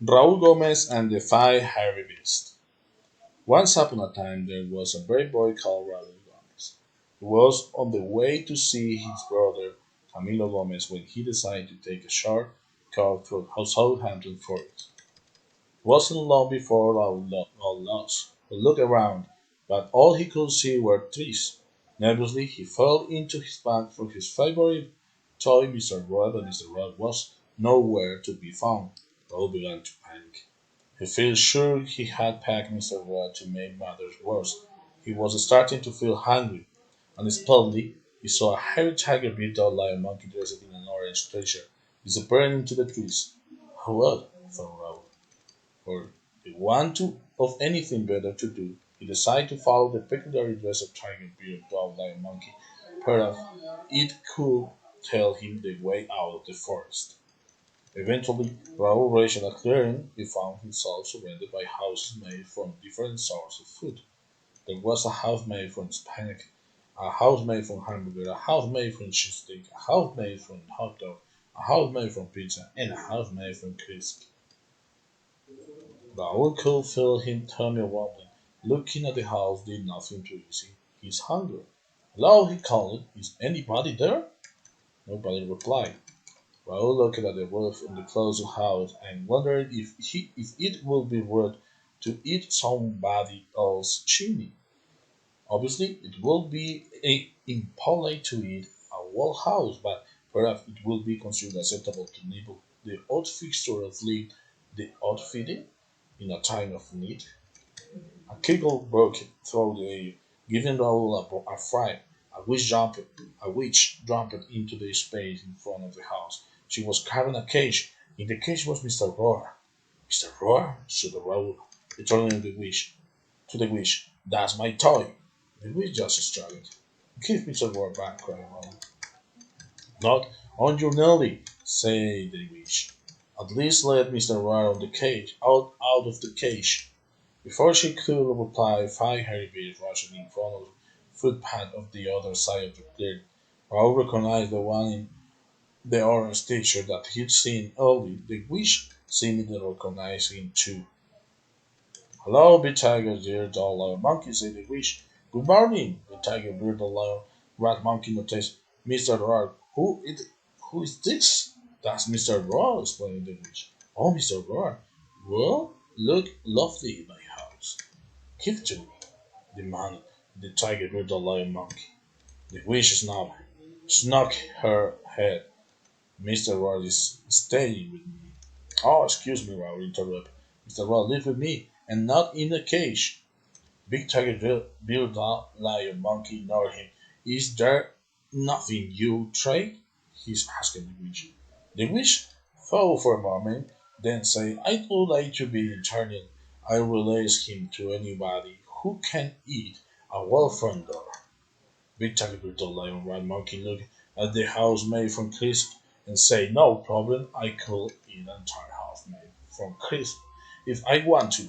Raul Gomez and the Five Hairy Beasts. Once upon a time there was a brave boy called Raul Gomez. He was on the way to see his brother Camilo Gomez when he decided to take a short cut through Southampton Forest. It wasn't long before Raul lost. He looked around, but all he could see were trees. Nervously he fell into his bag for his favorite toy Mr. Rod, but Mr. Rod was nowhere to be found. Raul began to panic. He felt sure he had packed Mr. Rod to make matters worse. He was starting to feel hungry. Unexpectedly, he saw a hairy tiger beat out lion monkey dressed in an orange treasure, disappearing into the trees. Well, thought Raoul, for the want of anything better to do, he decided to follow the peculiar dress of tiger beard dog lion monkey. Perhaps it could tell him the way out of the forest. Eventually, Raoul reached a clearing. He found himself surrounded by houses made from different sorts of food. There was a house made from spinach, a house made from hamburger, a house made from cheesesteak, a house made from hot dog, a house made from pizza, and a house made from crisp. Raoul could feel him tummy rumbling. Looking at the house did nothing to ease his hunger. Hello, he called. Is anybody there? Nobody replied. Raoul looked at the roof of the closed house and wondered if it would be rude to eat somebody else's chimney. Obviously, it would be impolite to eat a whole house, but perhaps it would be considered acceptable to nibble the odd fixture of leave the odd feeding in a time of need. A giggle broke through the air, giving Raoul a fright. A witch jumped into the space in front of the house. She was carrying a cage. In the cage was Mr. Roar. Mr. Roar, said Raoul, returning to the witch. That's my toy. The witch just struggled. Give Mr. Roar back, cried Raoul. Not on your Nelly, said the witch. At least let Mr. Roar on the cage, out of the cage. Before she could reply, five hairy bears rushed in front of the footpath of the other side of the clearing. Raoul recognized the one in the orange teacher that he'd seen early. The witch seemed to recognize him too. Hello, big tiger, dear dog, lion, monkey, said the witch. Good morning, the tiger, beard, lion, rat, monkey, noticed. Mr. Rat, who is this? That's Mr. Rat, explained the witch. Oh, Mr. Rat, well, look lovely in my house. Give it to me, demanded the tiger, beard, lion, monkey. The witch snuck her head. Mr. Rat is staying with me. Oh, excuse me, Raoul interrupted. Mr. Rat live with me, and not in a cage. Big Tiger built up lion monkey ignored him. Is there nothing you trade? He's asking the witch. The witch thought for a moment, then said, I would like to be eternal. I release him to anybody who can eat a well front door. Big Tiger built a lion rat monkey looked at the house made from crisp and said, no problem, I could eat an entire house made from crisp if I want to.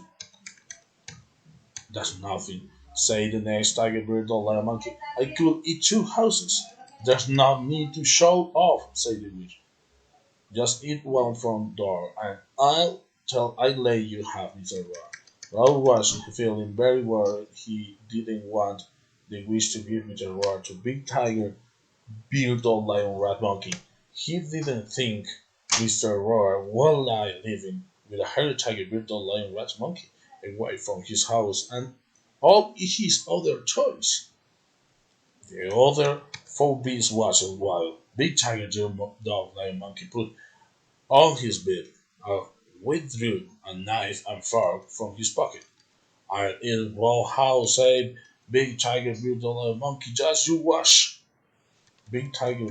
That's nothing, said the next tiger bird or lion monkey. I could eat two houses. There's no need to show off, said the witch. Just eat one front door, and I let you have Mr. Raw. Raoul was feeling very worried. He didn't want the witch to give Mr. Raw to Big Tiger, Beard Dog Lion Rat Monkey. He didn't think Mr. Roar would lie living with a hairy tiger, beard dog, lion, rat, monkey away from his house and all his other toys. The other four beasts watched while Big Tiger, Dog, Lion, Monkey put on his bed, withdrew a knife and fork from his pocket. I'll eat raw house, said Big Tiger, Beard Dog, Lion, Monkey, just you watch. Big Tiger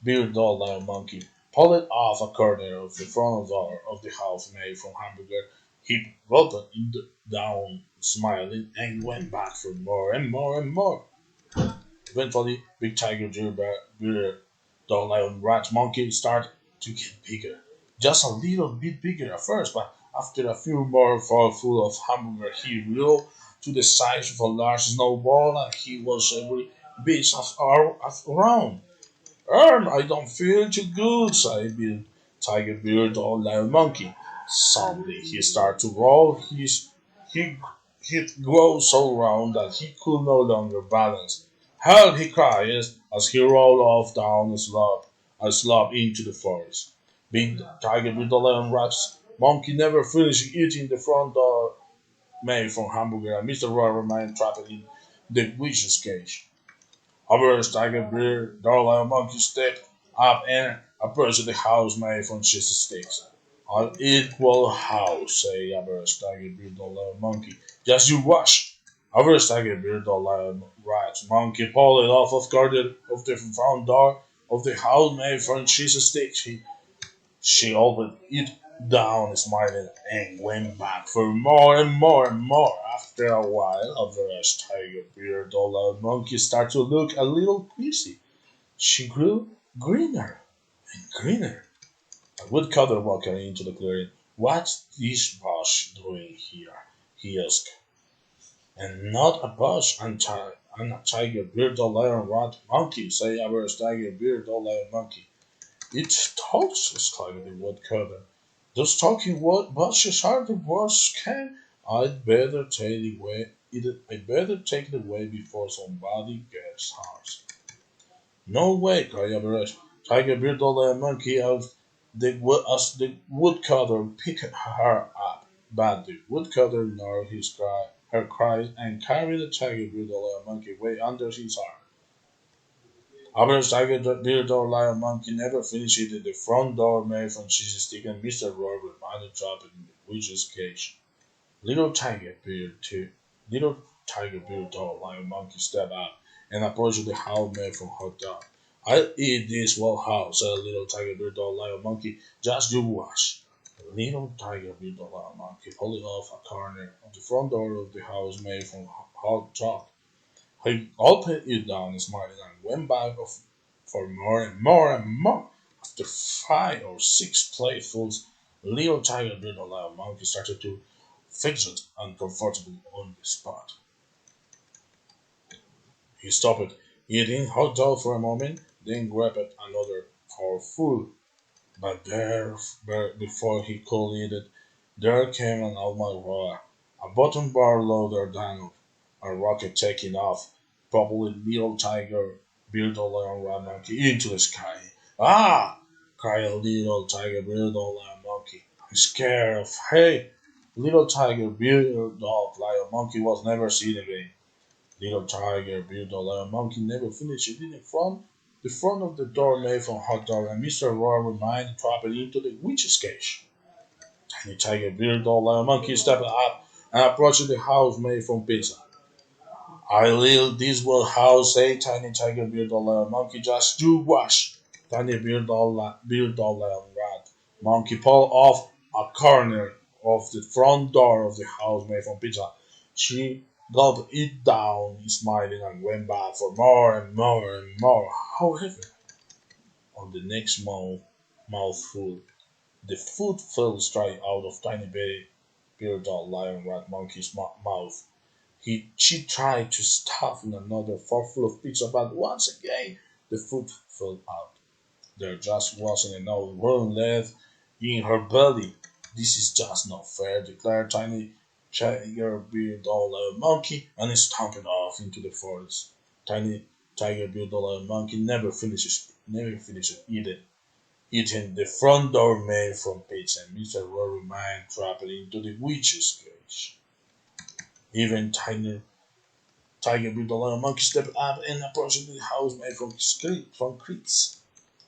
Beard Dog Lion Monkey pulled off a corner of the front door of the house made from hamburger. He gulped it down, smiling, and went back for more and more and more. Eventually, Big Tiger Beard Dog Lion Rat Monkey started to get bigger. Just a little bit bigger at first, but after a few more full of hamburger, he grew to the size of a large snowball, and he was every bit as around. I don't feel too good, sighed Bill, Tiger Beard or Lion Monkey. Suddenly he started to roll. He, he grew so round that he could no longer balance. Help! He cried as he rolled off down a slope into the forest. Big Tiger with the lion rats. Monkey never finished eating the front door made from hamburger, and Mr. Roy remained trapped in the witch's cage. However, Tiger Bear, Darla, Monkey stepped up and approached the house made from cheese sticks. An equal house, say Average Tiger Bear, Darla, Monkey. Just you watch. Average Tiger Bear, Darla, Rat, Monkey pulled it off of the front door of the house made from cheese sticks. She opened it down, smiling, and went back for more and more and more. After a while, Average Tiger Bear, Darla, Monkey started to look a little queasy. She grew greener and greener. A woodcutter walked into the clearing. What's this bush doing here? He asked. And not a bush, and a tiger, beard, lion, rat, monkey, say average tiger, beard, lion, monkey. It talks, exclaimed the woodcutter. Those talking wood bushes are the worst kind. I'd better take it away before somebody gets hurt. No way, cried Aberrash. Tiger Beardle and Monkey as the woodcutter picked her up. But the woodcutter ignored her cries and carried the Tiger Beardle and Monkey way under his arm. Aberrash Tiger Beardle and Monkey never finished it. The front door made from cheese stick and Mr. Roy reminded trapped in the witch's cage. Little Tiger Beard too. Little Tiger Beard Dog Lion Monkey stepped up and approached the house made from hot dog. I'll eat this whole house, said Little Tiger Beard Dog Lion Monkey. Just you watch. Little Tiger Beard Dog Lion Monkey pulled off a corner of the front door of the house made from hot chalk. He gulped it down, smiling, and went back for more and more and more. After 5 or 6 platefuls, Little Tiger Beard Dog Lion Monkey started to fidget uncomfortably on the spot. He stopped eating hot dog for a moment, then grabbed another for food. Before he could eat it, there came an almighty roar, a bottom bar loader than a rocket taking off, propelling little tiger, bearded and rat monkey into the sky. Ah! cried a little tiger, bearded and monkey. I'm scared of hey! Little tiger, bearded dog, lion monkey was never seen again. Little tiger, bearded lion monkey never finished it in the front of the door made from hot dog, and Mr. Roy remained trapped into the witch's cage. Tiny tiger, bearded lion monkey stepped up and approached the house made from pizza. I live this will house, say tiny tiger, bearded lion monkey, just you watch. Tiny bearded lion rat monkey pulled off a corner of the front door of the house made from pizza. She gulped it down, smiling, and went back for more and more and more. However, on the next mouthful, the food fell straight out of tiny bearded lion rat monkey's mouth. She tried to stuff in another forkful of pizza, but once again the food fell out. There just wasn't enough room left in her belly. This is just not fair, declared Tiny Tiger Bearded Monkey and stomped off into the forest. Tiny Tiger Bearded Monkey never finished eating the front door made from pizza, and Mr. Rory remained trapped into the witch's cage. Even Tiger Bearded Monkey stepped up and approached the house made from crates.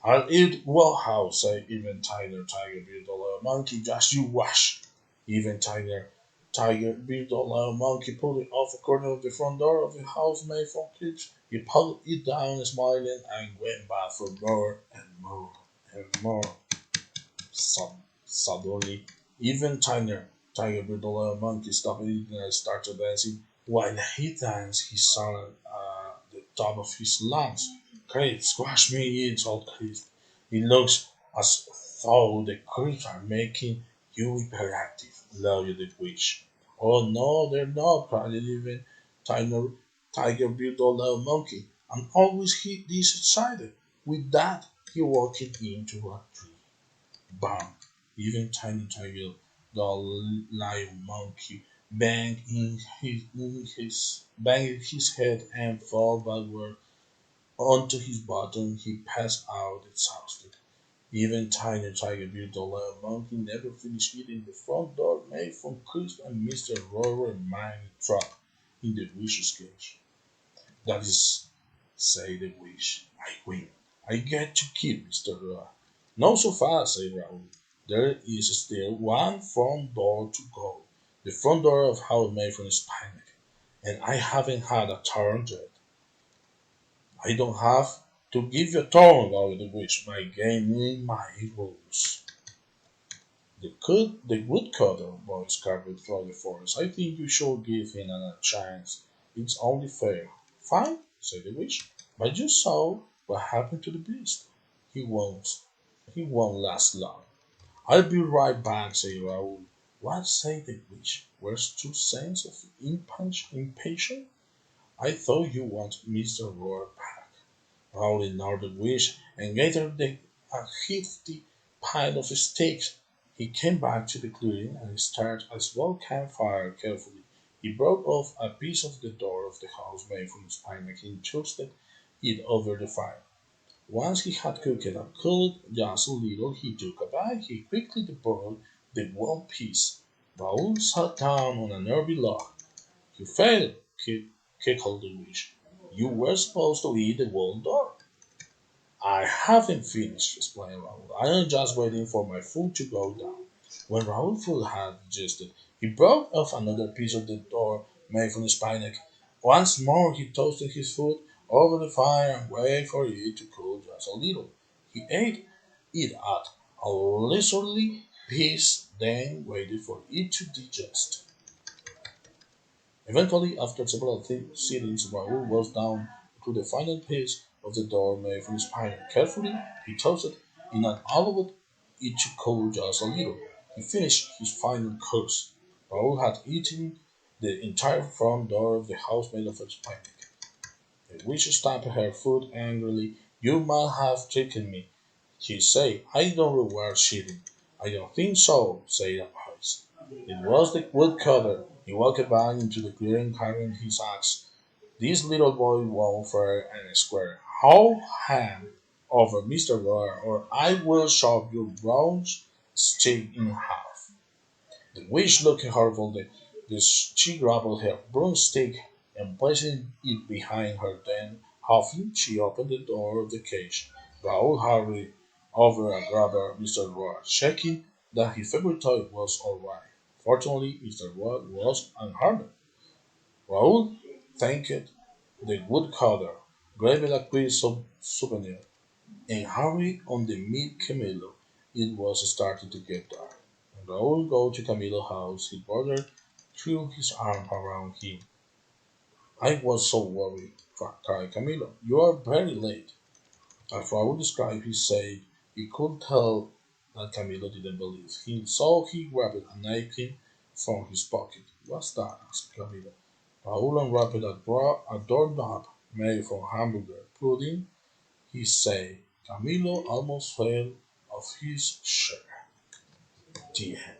I'll eat well house, say even tiger, bearded monkey, just you wash. Even tiger, bearded monkey pulled it off a corner of the front door of the house made from clips. He pulled it down, smiling, and went back for more and more and more. Suddenly, even tiger, bearded monkey stopped eating and started dancing. While he danced, he sang the top of his lungs. Great, squash me, it's all crisp. It looks as though the creeps are making you hyperactive, laughed the witch. Oh no, they're not, cried the even tiny tiger bearded little monkey. I'm always this excited. With that, he walked into a tree. Bam! Even tiny tiger The lion monkey banged his head and fell backward onto his bottom. He passed out exhausted. Even tiny Tiger Beer, the lion monkey, never finished eating the front door made from crisp and Mr. Rover remained trapped in the wish's cage. That is, say the wish. I win. I get to keep Mr. Ra. Not so fast, said Raoul. There is still one front door to go. The front door of house made from spinach. And I haven't had a turn yet. I don't have to give you a turn about the wish by gaining my rules. The woodcutter boy scurried through the forest. I think you should give him a chance. It's only fair. Fine, said the witch. But you saw what happened to the beast. He won't he won't last long. I'll be right back, said Raoul. What say the witch? Where's two sense of impatience? I thought you want Mr. Roar back. Raoul ignored the wish and gathered a hefty pile of sticks. He came back to the clearing and started a small campfire carefully. He broke off a piece of the door of the house made from spinach and toasted it over the fire. Once he had cooked and cooled just a little, he took a bite. He quickly devoured the one piece. Raoul sat down on a nearby log. You failed, cackled the witch. You were supposed to eat the whole door. I haven't finished, explained Raoul. I am just waiting for my food to go down. When Raoul's food had digested, he broke off another piece of the door made from spinach. Once more he toasted his food over the fire and waited for it to cool just a little. He ate it at a leisurely pace, then waited for it to digest. Eventually, after several sittings, Raoul was down to the final piece of the door made from spinach. Carefully, he tossed it in and allowed it to cool just a little. He finished his final course. Raoul had eaten the entire front door of the house made of spinach. The witch stamped her foot angrily. You must have tricked me, she said. I don't reward cheating. I don't think so, said a voice. It was the woodcutter. He walked back into the clearing carrying his axe. This little boy won't fair and square. How hand over Mr. Roar, or I will chop your bronze stick in half. The witch looked horrible. She grabbed her broomstick and placing it behind her. Then, huffing, she opened the door of the cage. Raoul hurried over and grabbed Mr. Roar, checking that his favorite toy was all right. Fortunately, Mr. Roar was unharmed. Raoul thanked the woodcutter, grabbed a quick souvenir, and hurried on the meet Camilo. It was starting to get dark. When Raoul got to Camilo's house, his brother threw his arm around him. I was so worried, cried Camilo. You are very late. As Raoul described, he said he could tell that Camilo didn't believe him, so he grabbed a napkin from his pocket. What's that? Asked Camilo. Raoul unwrapped a doorknob made from hamburger pudding. He said. Camilo almost fell off his chair. The end.